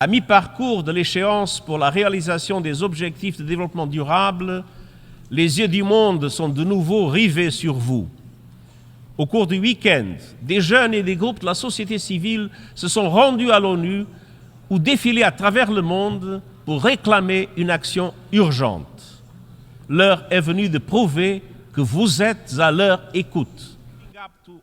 À mi-parcours de l'échéance pour la réalisation des objectifs de développement durable, les yeux du monde sont de nouveau rivés sur vous. Au cours du week-end, des jeunes et des groupes de la société civile se sont rendus à l'ONU ou défilés à travers le monde pour réclamer une action urgente. L'heure est venue de prouver que vous êtes à leur écoute.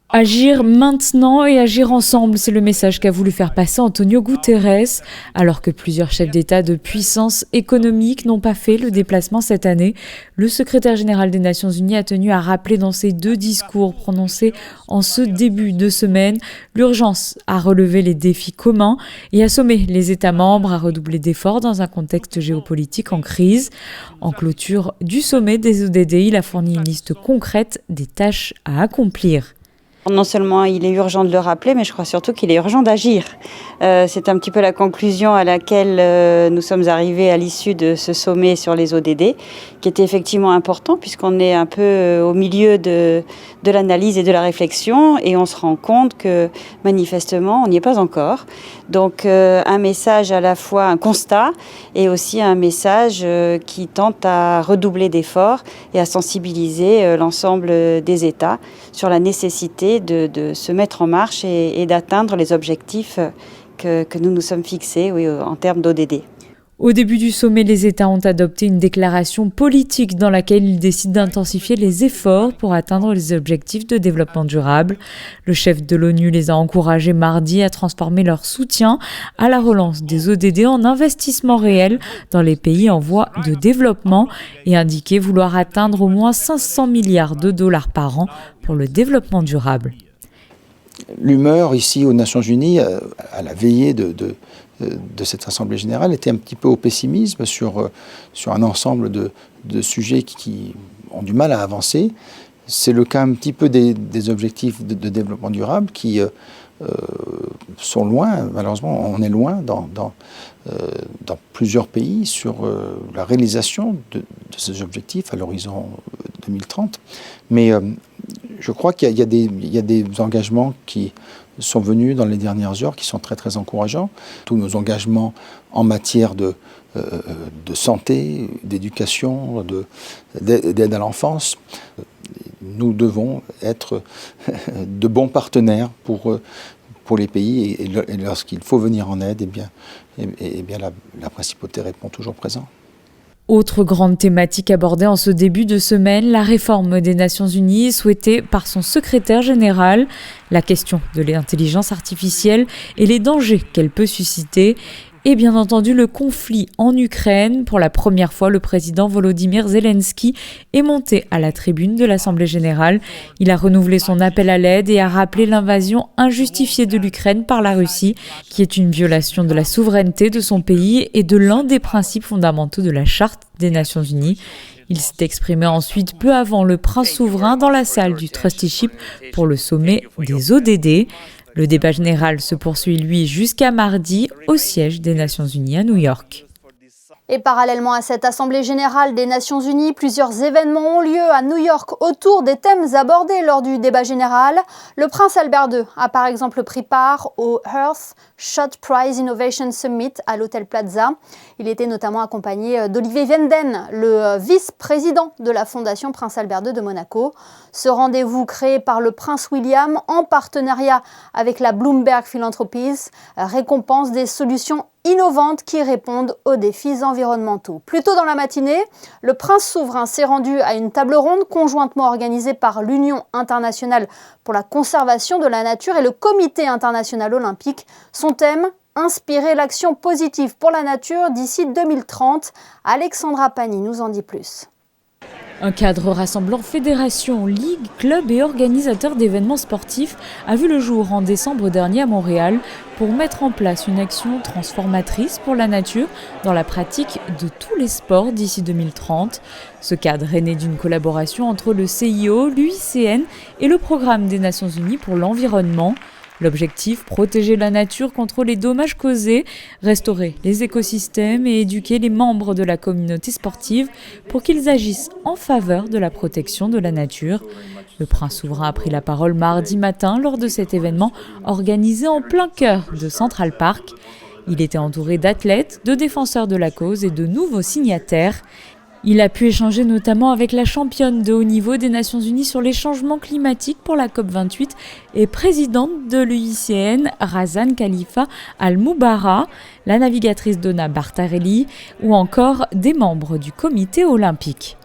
Agir maintenant et agir ensemble, c'est le message qu'a voulu faire passer Antonio Guterres, alors que plusieurs chefs d'État de puissance économique n'ont pas fait le déplacement cette année. Le secrétaire général des Nations Unies a tenu à rappeler dans ses 2 discours prononcés en ce début de semaine l'urgence à relever les défis communs et à sommer les États membres à redoubler d'efforts dans un contexte géopolitique en crise. En clôture du sommet des ODD, il a fourni une liste concrète des tâches à accomplir. Non seulement il est urgent de le rappeler, mais je crois surtout qu'il est urgent d'agir. C'est un petit peu la conclusion à laquelle nous sommes arrivés à l'issue de ce sommet sur les ODD, qui était effectivement important puisqu'on est un peu au milieu de l'analyse et de la réflexion et on se rend compte que manifestement on n'y est pas encore. Donc un message à la fois un constat et aussi un message qui tente à redoubler d'efforts et à sensibiliser l'ensemble des États sur la nécessité de se mettre en marche et d'atteindre les objectifs que nous nous sommes fixés en termes d'ODD. Au début du sommet, les États ont adopté une déclaration politique dans laquelle ils décident d'intensifier les efforts pour atteindre les objectifs de développement durable. Le chef de l'ONU les a encouragés mardi à transformer leur soutien à la relance des ODD en investissement réel dans les pays en voie de développement et indiqué vouloir atteindre au moins 500 milliards de dollars par an pour le développement durable. L'humeur ici aux Nations Unies, à la veillée de cette Assemblée générale, était un petit peu au pessimisme sur un ensemble de sujets qui ont du mal à avancer. C'est le cas un petit peu des objectifs de développement durable qui sont loin, malheureusement on est loin dans plusieurs pays sur la réalisation de ces objectifs à l'horizon 2030. Mais je crois qu'il y a des engagements qui sont venus dans les dernières heures qui sont très très encourageants. Tous nos engagements en matière de santé, d'éducation, d'aide à l'enfance, nous devons être de bons partenaires pour les pays et lorsqu'il faut venir en aide, la principauté répond toujours présent. Autre grande thématique abordée en ce début de semaine, la réforme des Nations Unies souhaitée par son secrétaire général, la question de l'intelligence artificielle et les dangers qu'elle peut susciter. Et bien entendu, le conflit en Ukraine. Pour la première fois, le président Volodymyr Zelensky est monté à la tribune de l'Assemblée générale. Il a renouvelé son appel à l'aide et a rappelé l'invasion injustifiée de l'Ukraine par la Russie, qui est une violation de la souveraineté de son pays et de l'un des principes fondamentaux de la Charte des Nations Unies. Il s'est exprimé ensuite peu avant le prince souverain dans la salle du Trusteeship pour le sommet des ODD. Le débat général se poursuit, lui, jusqu'à mardi au siège des Nations Unies à New York. Et parallèlement à cette Assemblée générale des Nations Unies, plusieurs événements ont lieu à New York autour des thèmes abordés lors du débat général. Le prince Albert II a par exemple pris part au Earth Shot Prize Innovation Summit à l'Hôtel Plaza. Il était notamment accompagné d'Olivier Venden, le vice-président de la Fondation Prince Albert II de Monaco. Ce rendez-vous créé par le prince William en partenariat avec la Bloomberg Philanthropies récompense des solutions innovantes qui répondent aux défis environnementaux. Plus tôt dans la matinée, le prince souverain s'est rendu à une table ronde conjointement organisée par l'Union internationale pour la conservation de la nature et le Comité international olympique. Son thème, inspirer l'action positive pour la nature d'ici 2030. Alexandra Pani nous en dit plus. Un cadre rassemblant fédérations, ligues, clubs et organisateurs d'événements sportifs a vu le jour en décembre dernier à Montréal pour mettre en place une action transformatrice pour la nature dans la pratique de tous les sports d'ici 2030. Ce cadre est né d'une collaboration entre le CIO, l'UICN et le Programme des Nations Unies pour l'environnement. L'objectif, protéger la nature contre les dommages causés, restaurer les écosystèmes et éduquer les membres de la communauté sportive pour qu'ils agissent en faveur de la protection de la nature. Le prince souverain a pris la parole mardi matin lors de cet événement organisé en plein cœur de Central Park. Il était entouré d'athlètes, de défenseurs de la cause et de nouveaux signataires. Il a pu échanger notamment avec la championne de haut niveau des Nations Unies sur les changements climatiques pour la COP28 et présidente de l'UICN, Razan Khalifa Al-Mubarrah, la navigatrice Donna Bartarelli ou encore des membres du comité olympique.